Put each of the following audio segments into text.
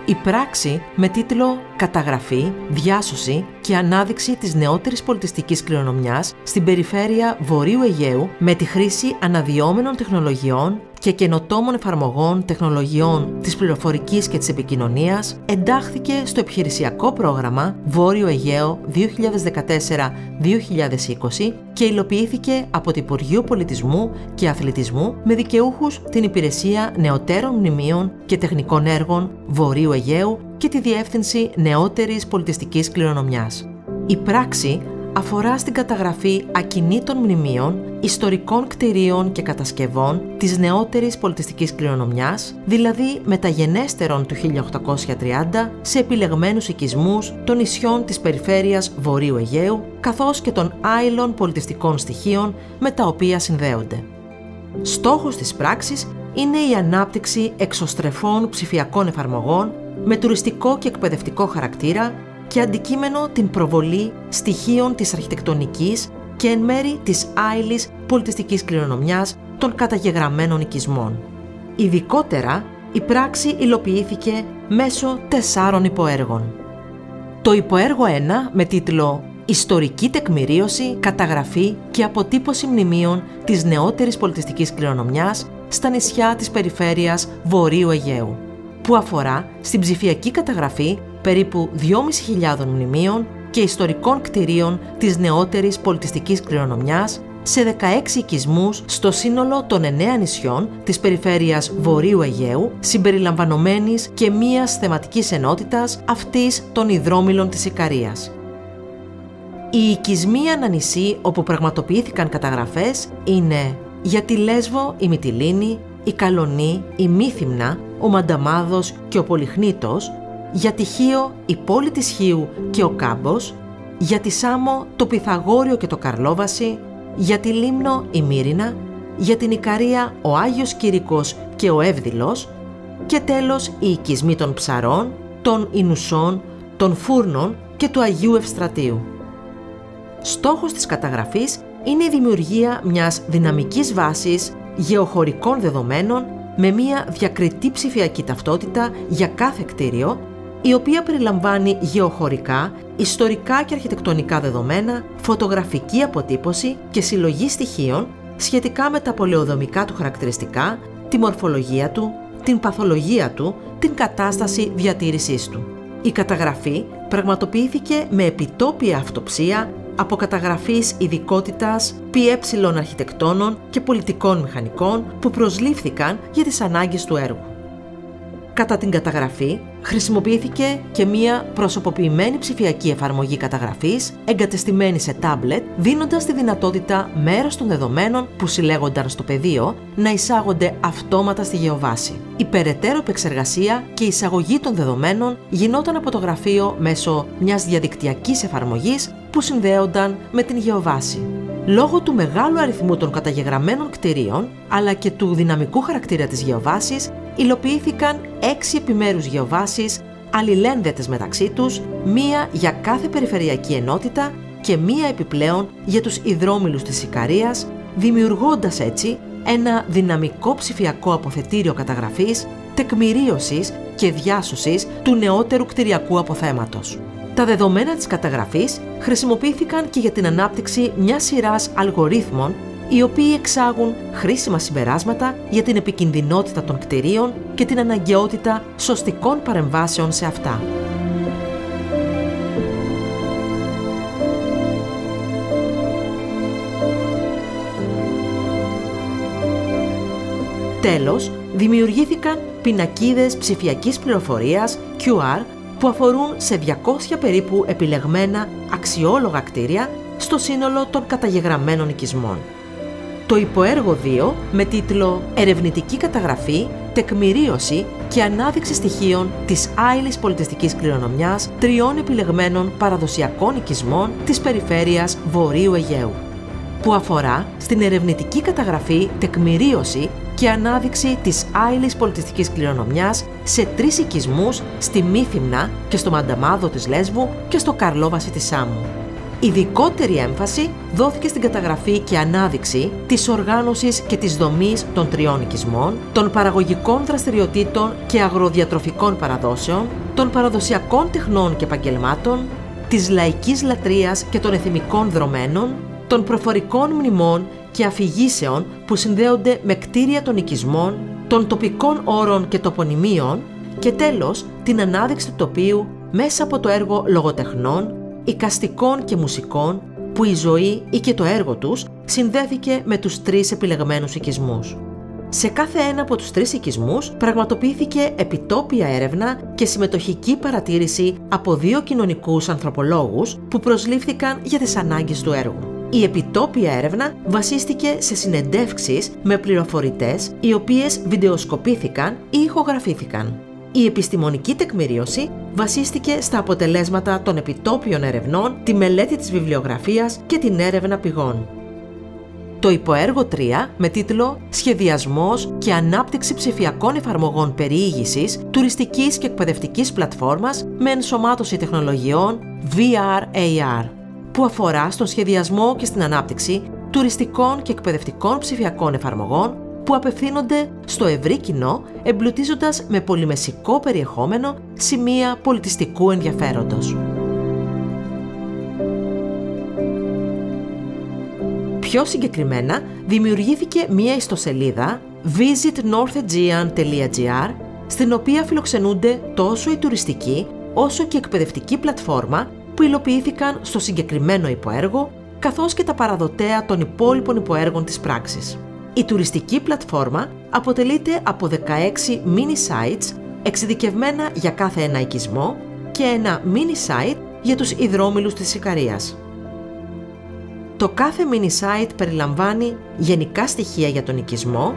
Η πράξη με τίτλο «Καταγραφή, διάσωση και ανάδειξη της νεότερης πολιτιστικής κληρονομιάς στην περιφέρεια Βορείου Αιγαίου με τη χρήση αναδυόμενων τεχνολογιών και καινοτόμων εφαρμογών τεχνολογιών της πληροφορικής και της επικοινωνίας» εντάχθηκε στο επιχειρησιακό πρόγραμμα Βόρειο Αιγαίο 2014-2020 και υλοποιήθηκε από το Υπουργείο Πολιτισμού και Αθλητισμού με δικαιούχους την Υπηρεσία Νεωτέρων Μνημείων και Τεχνικών Έργων Βορείου Αιγαίου και τη Διεύθυνση Νεότερης Πολιτιστικής Κληρονομιάς. Η πράξη αφορά στην καταγραφή ακινήτων μνημείων, ιστορικών κτηρίων και κατασκευών της νεότερης πολιτιστικής κληρονομιάς, δηλαδή μεταγενέστερων του 1830, σε επιλεγμένους οικισμούς των νησιών της περιφέρειας Βορείου Αιγαίου, καθώς και των άειλων πολιτιστικών στοιχείων με τα οποία συνδέονται. Στόχος της πράξης είναι η ανάπτυξη εξωστρεφών ψηφιακών εφαρμογών με τουριστικό και εκπαιδευτικό χαρακτήρα και αντικείμενο την προβολή στοιχείων της αρχιτεκτονικής και εν μέρη της άειλης πολιτιστικής κληρονομιάς των καταγεγραμμένων οικισμών. Ειδικότερα, η πράξη υλοποιήθηκε μέσω 4 υποέργων. Το υποέργο 1 με τίτλο «Ιστορική τεκμηρίωση, καταγραφή και αποτύπωση μνημείων της νεότερης πολιτιστικής κληρονομιάς στα νησιά της περιφέρειας Βορείου Αιγαίου», που αφορά στην ψηφιακή καταγραφή περίπου 2.500 μνημείων και ιστορικών κτηρίων της νεότερης πολιτιστικής κληρονομιάς σε 16 οικισμούς στο σύνολο των 9 νησιών της περιφέρειας Βορείου Αιγαίου, συμπεριλαμβανομένης και μίας θεματικής ενότητας αυτής των Ιδρόμυλων της Ικαρίας. Οι οικισμοί ανά νησί όπου πραγματοποιήθηκαν καταγραφές είναι για τη Λέσβο η Μυτιλήνη, η Καλονή, η Μύθυμνα, ο Μανταμάδος και ο Πολυχνήτος, για τη Χίο η πόλη της Χίου και ο Κάμπος, για τη Σάμο το Πυθαγόριο και το Καρλόβαση, για τη Λίμνο η Μύρινα, για την Ικαρία ο Άγιος Κήρικος και ο Εύδηλος και τέλος οι οικισμοί των Ψαρών, των Ινουσών, των Φούρνων και του Αγίου Ευστρατείου. Στόχος της καταγραφής είναι η δημιουργία μιας δυναμικής βάσης γεωχωρικών δεδομένων με μια διακριτή ψηφιακή ταυτότητα για κάθε κτίριο, η οποία περιλαμβάνει γεωχωρικά, ιστορικά και αρχιτεκτονικά δεδομένα, φωτογραφική αποτύπωση και συλλογή στοιχείων σχετικά με τα πολεοδομικά του χαρακτηριστικά, τη μορφολογία του, την παθολογία του, την κατάσταση διατήρησής του. Η καταγραφή πραγματοποιήθηκε με επιτόπια αυτοψία από καταγραφής ειδικότητας ΠΕ αρχιτεκτόνων και πολιτικών μηχανικών που προσλήφθηκαν για τις ανάγκες του έργου. Κατά την καταγραφή χρησιμοποιήθηκε και μία προσωποποιημένη ψηφιακή εφαρμογή καταγραφής εγκατεστημένη σε τάμπλετ, δίνοντας τη δυνατότητα μέρος των δεδομένων που συλλέγονταν στο πεδίο να εισάγονται αυτόματα στη γεωβάση. Η περαιτέρω επεξεργασία και εισαγωγή των δεδομένων γινόταν από το γραφείο μέσω μιας διαδικτυακής εφαρμογής που συνδέονταν με την γεωβάση. Λόγω του μεγάλου αριθμού των καταγεγραμμένων κτηρίων, αλλά και του δυναμικού χαρακτήρα της γεωβάσης, υλοποιήθηκαν 6 επιμέρους γεωβάσεις, αλληλένδετες μεταξύ τους, μία για κάθε περιφερειακή ενότητα και μία επιπλέον για τους Ιδρόμυλους της Ικαρίας, δημιουργώντας έτσι ένα δυναμικό ψηφιακό αποθετήριο καταγραφής, τεκμηρίωσης και διάσωσης του νεότερου κτηριακού αποθέματος. Τα δεδομένα της καταγραφής χρησιμοποιήθηκαν και για την ανάπτυξη μιας σειράς αλγορίθμων, οι οποίοι εξάγουν χρήσιμα συμπεράσματα για την επικινδυνότητα των κτηρίων και την αναγκαιότητα σωστικών παρεμβάσεων σε αυτά. Τέλος, δημιουργήθηκαν πινακίδες ψηφιακής πληροφορίας QR που αφορούν σε 200 περίπου επιλεγμένα αξιόλογα κτίρια στο σύνολο των καταγεγραμμένων οικισμών. Το υποέργο 2 με τίτλο «Ερευνητική καταγραφή, τεκμηρίωση και ανάδειξη στοιχείων της άειλης πολιτιστικής κληρονομιάς 3 επιλεγμένων παραδοσιακών οικισμών της περιφέρειας Βορείου Αιγαίου», που αφορά στην ερευνητική καταγραφή, τεκμηρίωση και ανάδειξη της άειλης πολιτιστικής κληρονομιάς σε 3 οικισμούς στη Μύθυμνα και στο Μανταμάδο της Λέσβου και στο Καρλόβαση της Σάμου. Ειδικότερη έμφαση δόθηκε στην καταγραφή και ανάδειξη της οργάνωσης και της δομής των τριών οικισμών, των παραγωγικών δραστηριοτήτων και αγροδιατροφικών παραδόσεων, των παραδοσιακών τεχνών και επαγγελμάτων, της λαϊκής λατρείας και των εθιμικών δρομένων, των προφορικών μνημών και αφηγήσεων που συνδέονται με κτίρια των οικισμών, των τοπικών όρων και τοπονυμίων και τέλος την ανάδειξη του τοπίου μέσα από το έργο λογοτεχνών, εικαστικών και μουσικών που η ζωή ή και το έργο τους συνδέθηκε με τους τρεις επιλεγμένους οικισμούς. Σε κάθε ένα από τους τρεις οικισμούς πραγματοποιήθηκε επιτόπια έρευνα και συμμετοχική παρατήρηση από 2 κοινωνικούς ανθρωπολόγους που προσλήφθηκαν για τις ανάγκες του έργου. Η επιτόπια έρευνα βασίστηκε σε συνεντεύξεις με πληροφορητές οι οποίες βιντεοσκοπήθηκαν ή ηχογραφήθηκαν. Η επιστημονική τεκμηρίωση βασίστηκε στα αποτελέσματα των επιτόπιων ερευνών, τη μελέτη της βιβλιογραφίας και την έρευνα πηγών. Το υποέργο 3, με τίτλο «Σχεδιασμός και ανάπτυξη ψηφιακών εφαρμογών περιήγησης τουριστικής και εκπαιδευτικής πλατφόρμας με ενσωμάτωση τεχνολογιών VR/AR», που αφορά στον σχεδιασμό και στην ανάπτυξη τουριστικών και εκπαιδευτικών ψηφιακών εφαρμογών που απευθύνονται στο ευρύ κοινό, εμπλουτίζοντας με πολυμεσικό περιεχόμενο σημεία πολιτιστικού ενδιαφέροντος. Πιο συγκεκριμένα, δημιουργήθηκε μία ιστοσελίδα visitnorthaegean.gr, στην οποία φιλοξενούνται τόσο η τουριστική όσο και η εκπαιδευτική πλατφόρμα που υλοποιήθηκαν στο συγκεκριμένο υποέργο, καθώς και τα παραδοτέα των υπόλοιπων υποέργων της πράξης. Η τουριστική πλατφόρμα αποτελείται από 16 mini-sites εξειδικευμένα για κάθε ένα οικισμό και ένα mini-site για τους υδρόμηλους της Ικαρίας. Το κάθε mini-site περιλαμβάνει γενικά στοιχεία για τον οικισμό,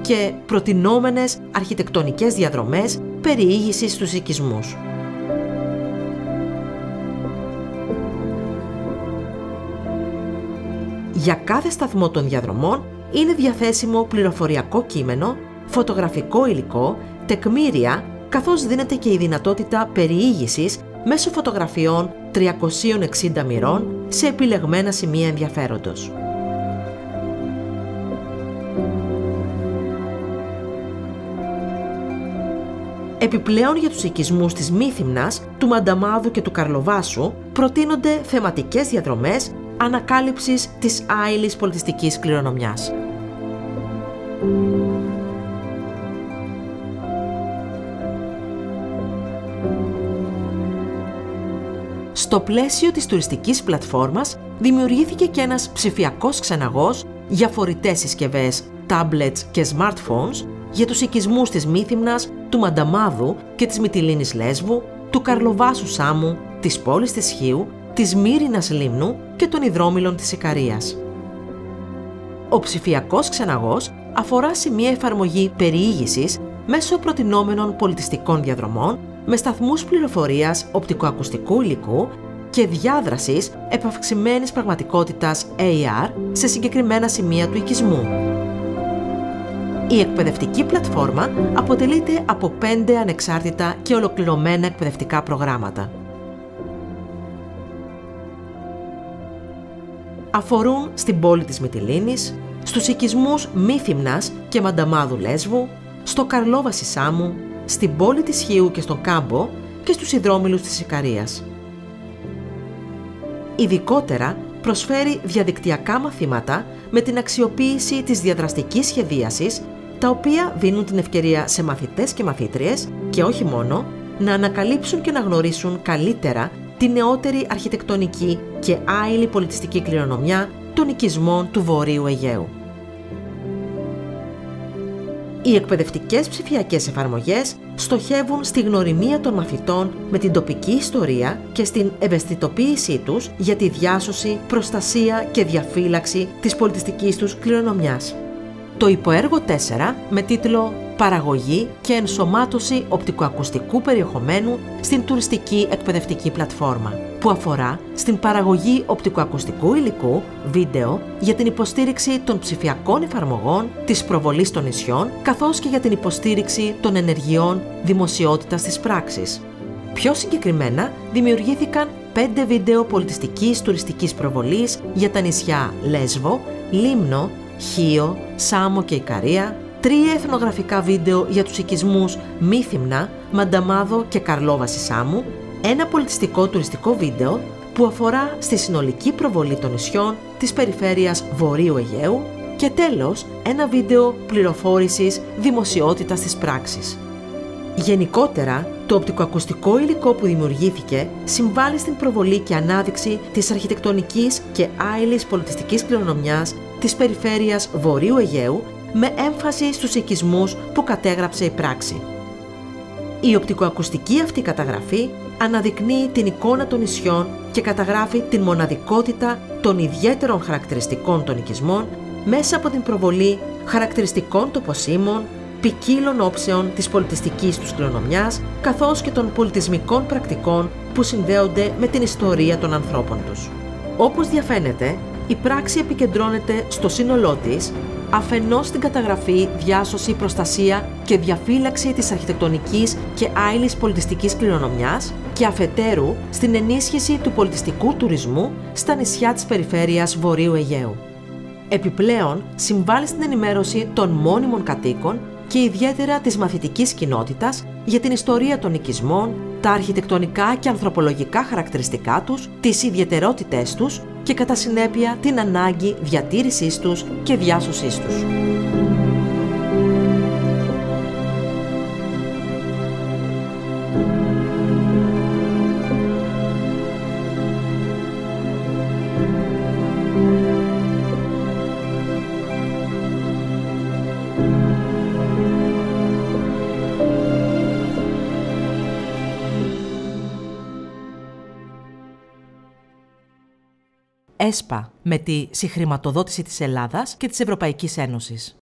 και προτινόμενες αρχιτεκτονικές διαδρομές περιήγησης στους οικισμούς. Για κάθε σταθμό των διαδρομών είναι διαθέσιμο πληροφοριακό κείμενο, φωτογραφικό υλικό, τεκμήρια, καθώς δίνεται και η δυνατότητα περιήγησης μέσω φωτογραφιών 360 μοιρών σε επιλεγμένα σημεία ενδιαφέροντος. Επιπλέον για τους οικισμούς της Μύθυμνας, του Μανταμάδου και του Καρλοβάσου προτείνονται θεματικές διαδρομές ανακάλυψης της άειλης πολιτιστικής κληρονομιάς. Στο πλαίσιο της τουριστικής πλατφόρμας δημιουργήθηκε και ένας ψηφιακός ξεναγός για φορητές συσκευές, tablets και smartphones για τους οικισμούς της Μύθυμνας, του Μανταμάδου και της Μυτιλήνης Λέσβου, του Καρλοβάσου Σάμου, της πόλης της Χίου, της Μύρινας Λίμνου και των υδρόμηλων της Ικαρίας. Ο ψηφιακός ξεναγός αφορά σημεία εφαρμογή περιήγησης μέσω προτινόμενων πολιτιστικών διαδρομών με σταθμούς πληροφορίας οπτικοακουστικού υλικού και διάδρασης επαυξημένης πραγματικότητας AR σε συγκεκριμένα σημεία του οικισμού. Η εκπαιδευτική πλατφόρμα αποτελείται από 5 ανεξάρτητα και ολοκληρωμένα εκπαιδευτικά προγράμματα. Αφορούν στην πόλη της Μυτιλήνης, στους οικισμούς Μύθυμνας και Μανταμάδου Λέσβου, στο Καρλόβαση Σάμου, στην πόλη της Χίου και στον Κάμπο και στους υδρόμηλους της Ικαρίας. Ειδικότερα προσφέρει διαδικτυακά μαθήματα με την αξιοποίηση της διαδραστικής σχεδίασης, τα οποία δίνουν την ευκαιρία σε μαθητές και μαθήτριες και όχι μόνο να ανακαλύψουν και να γνωρίσουν καλύτερα τη νεότερη αρχιτεκτονική και άειλη πολιτιστική κληρονομιά των οικισμών του Βορείου Αιγαίου. Οι εκπαιδευτικές ψηφιακές εφαρμογές στοχεύουν στη γνωριμία των μαθητών με την τοπική ιστορία και στην ευαισθητοποίησή τους για τη διάσωση, προστασία και διαφύλαξη της πολιτιστικής τους κληρονομιάς. Το υποέργο 4, με τίτλο παραγωγή και ενσωμάτωση οπτικοακουστικού περιεχομένου στην τουριστική εκπαιδευτική πλατφόρμα, που αφορά στην παραγωγή οπτικοακουστικού υλικού, βίντεο, για την υποστήριξη των ψηφιακών εφαρμογών, της προβολής των νησιών, καθώς και για την υποστήριξη των ενεργειών δημοσιότητας της πράξης. Πιο συγκεκριμένα, δημιουργήθηκαν 5 βίντεο πολιτιστικής τουριστικής προβολής για τα νησιά Λέσβο, Λίμνο, Χίο, Σάμο και Ικαρία, 3 εθνογραφικά βίντεο για τους οικισμούς Μύθυμνα, Μανταμάδο και Καρλόβαση Σάμου, ένα πολιτιστικό τουριστικό βίντεο που αφορά στη συνολική προβολή των νησιών της περιφέρειας Βορείου Αιγαίου και τέλος ένα βίντεο πληροφόρησης δημοσιότητας της πράξης. Γενικότερα, το οπτικοακουστικό υλικό που δημιουργήθηκε συμβάλλει στην προβολή και ανάδειξη της αρχιτεκτονικής και άειλης πολιτιστικής κληρονομιάς της περιφέρειας Βορείου Αιγαίου με έμφαση στους οικισμούς που κατέγραψε η πράξη. Η οπτικοακουστική αυτή καταγραφή αναδεικνύει την εικόνα των νησιών και καταγράφει την μοναδικότητα των ιδιαίτερων χαρακτηριστικών των οικισμών μέσα από την προβολή χαρακτηριστικών τοποσύμων, ποικίλων όψεων της πολιτιστικής τους κληρονομιάς, καθώς και των πολιτισμικών πρακτικών που συνδέονται με την ιστορία των ανθρώπων τους. Όπως διαφαίνεται, η πράξη επικεντρώνεται στο σύνολό της, αφενός στην καταγραφή, διάσωση, προστασία και διαφύλαξη της αρχιτεκτονικής και άειλης πολιτιστικής κληρονομιάς και αφετέρου στην ενίσχυση του πολιτιστικού τουρισμού στα νησιά της περιφέρειας Βορείου Αιγαίου. Επιπλέον, συμβάλλει στην ενημέρωση των μόνιμων κατοίκων και ιδιαίτερα της μαθητικής κοινότητας για την ιστορία των οικισμών, τα αρχιτεκτονικά και ανθρωπολογικά χαρακτηριστικά τους, τις ιδιαιτερότητές τους και κατά συνέπεια την ανάγκη διατήρησής τους και διάσωσής τους. ΕΣΠΑ με τη συγχρηματοδότηση της Ελλάδας και της Ευρωπαϊκής Ένωσης.